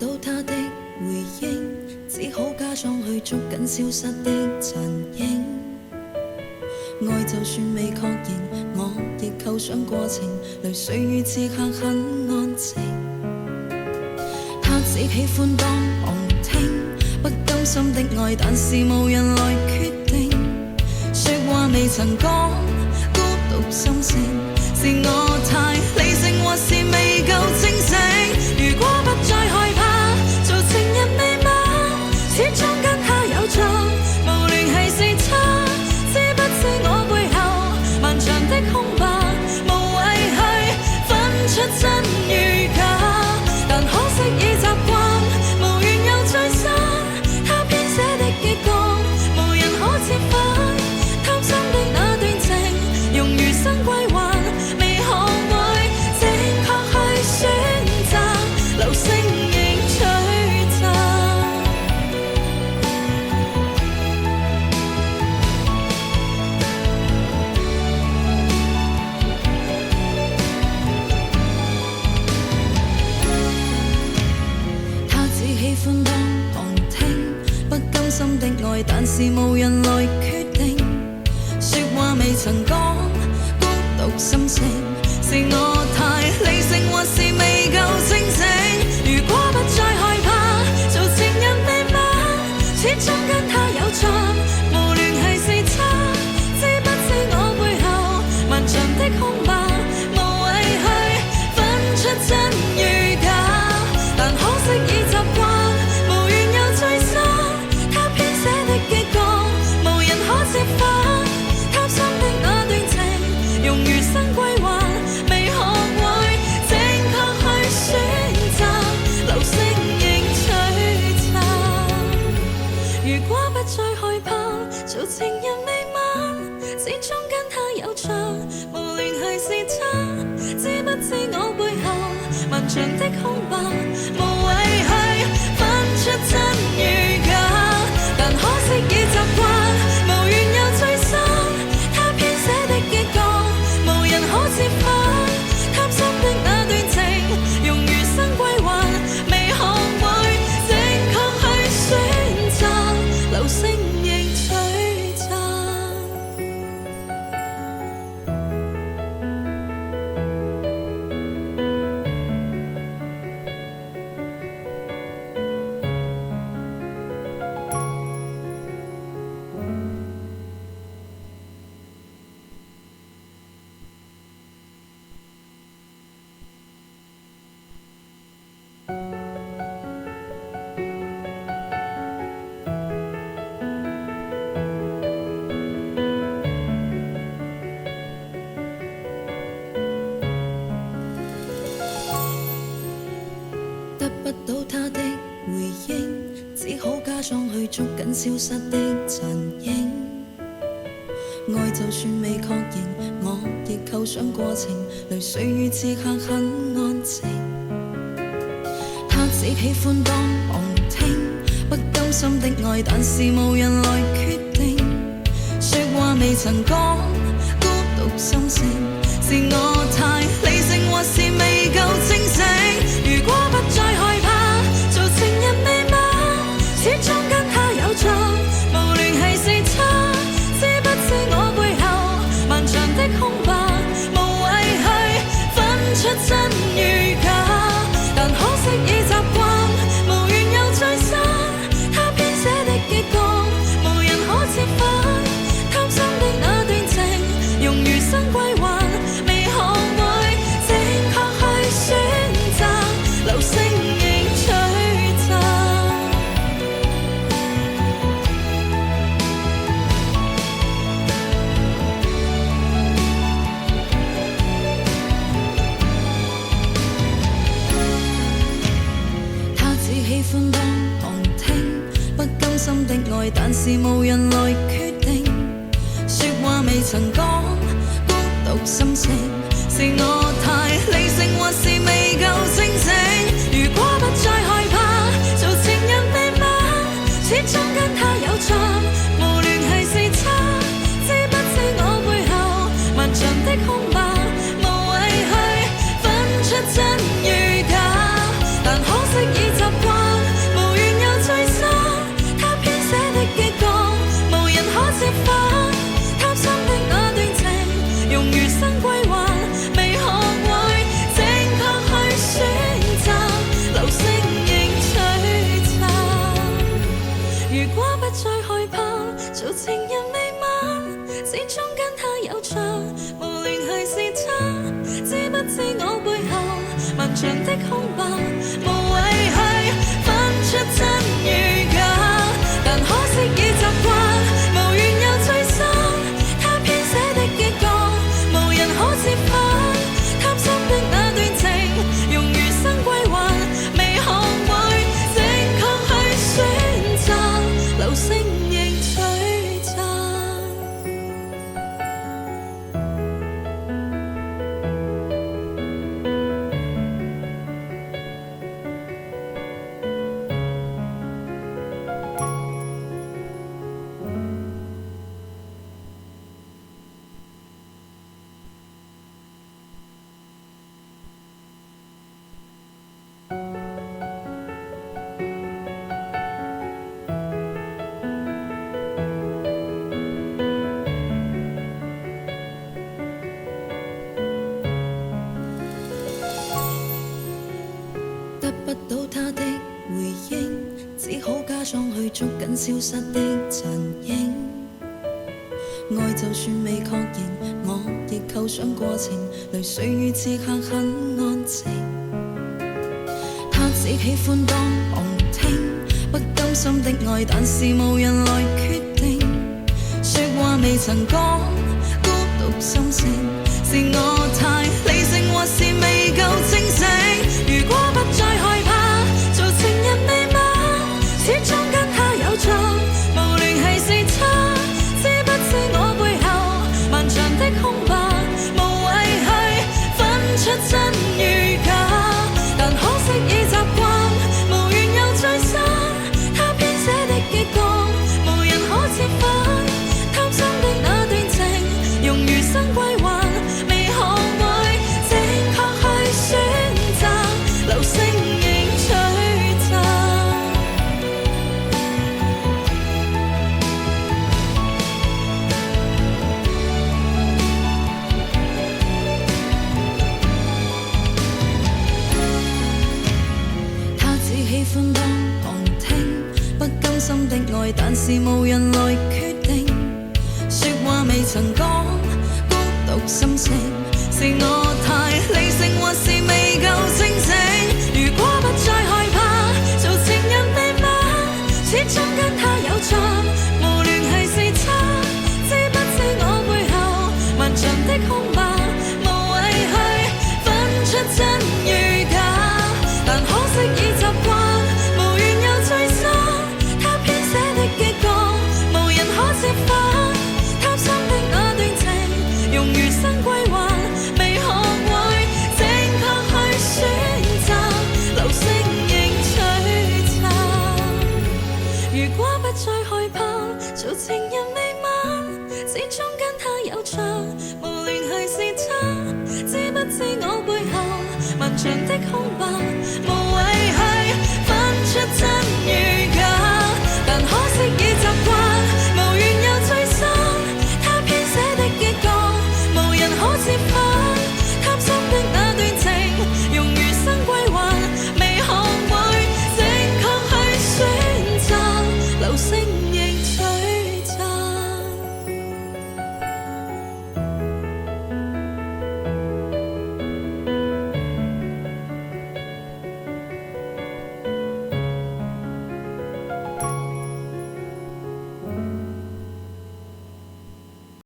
到他的回應，只好假裝去捉緊消失的殘影。愛就算未確認，我亦構想過程，淚水與此刻很安靜。他只喜歡當旁聽，不甘心的愛，但是無人來決定。說話未曾講，孤獨心聲，是我太理性，或是未夠清醒。如果不再害怕做情人未晚，始終跟他有錯，無聯繫是差，知不知我背後漫長的空白，無謂去分出真與假，但可惜已習慣，無緣又再生，他編寫的結局無人可折返，貪心的那段情用餘生歸還，未學會正確去選擇，流星仍璀璨。他只喜歡當旁聽，不甘心的愛，但是無人來決定。說話未曾講，孤獨心聲，是我太理性，或是未夠清醒。如果不再害怕做情人未晚，始終跟他有錯，無聯繫是差，知不知我背後漫長的空白，無謂去分出真與假，但可惜已習慣，無緣又再生，他編寫的結局無人可折返，貪心的那段情用餘生歸還，未學會正確去選擇，流星仍璀璨。如果不再害怕做情人未晚，始終跟他有錯，無聯繫是差，知不知我背後漫長的空白，無謂去分出真與假，但可惜已習慣，無緣又再生，他編寫的結局無人可折返，貪心的那段情用餘生歸還，未學會正確去選擇，流星仍璀璨。得不到他的回應，只好假裝去捉緊消失的殘影。愛就算未確認，我亦構想過程，淚水與此刻很安靜。他只喜歡當旁聽，不甘心的愛，但是無人來決定。說話未曾講，孤獨心聲，是我太理性，或是未夠清醒。如果不再害怕做情人未晚，始終跟他有錯，無聯繫是差，知不知我背後漫長的空白，無謂去分出真與假，但可惜已習慣，無緣又再生，他編寫的結局無人可折返，貪心的那段情用餘生歸還，未學會正確去選擇，流星仍璀璨。他只喜歡當旁聽，不甘心的愛，但是無人來決定。說話未曾講，孤獨心聲，是我太理性，或是未夠清醒。如果不再害怕做情人未晚，始終跟他有錯，無聯繫是差，知不知我背後漫長的空白，無謂去分出真與假，但可惜已習慣。有着，無聯繫是差，知不知我背後漫長的空白，無謂去分出真與假，但可惜已習慣，無緣又最深，他編寫的結局，無人可接返，貪心的那段情，用餘生歸還，未學會正確去選擇，流星仍璀璨。得不到他的回應，只好假裝去捉緊消失的殘影。愛就算未確認，我亦構想過程，淚水與此刻很安靜。他只喜歡當旁聽，不甘心的愛，但是無人來決定。說話未曾講，孤獨心聲，是我太理性，或是未夠清醒。如果不再害怕做情人未晚，始終跟他有錯，無聯繫是差，知不知我背後漫長的空白，無謂去分出真與假，但可惜已習慣，無緣又再生，他編寫的結局，無人可接返，貪心的那段情，用餘生歸還，未學會正確去選擇，流星仍璀璨。他只喜歡當旁聽，不甘心的愛，但是無人來決定。說話未曾講，孤獨心聲，是我太理性，或是未夠清醒。如果不再害怕做情人未晚，始終跟他有錯，無聯繫是差，知不知我背後漫長的空白，無謂去分出真與假，但可惜已習慣，無緣又再生，他編寫的結局，無人可接返，貪心的那段情，用餘生歸還，未學會正確去選擇，流星仍璀璨。如果不再害怕做情人未晚，始終跟他有錯，無聯繫是差，知不知我背後漫長的空白，無謂去分出真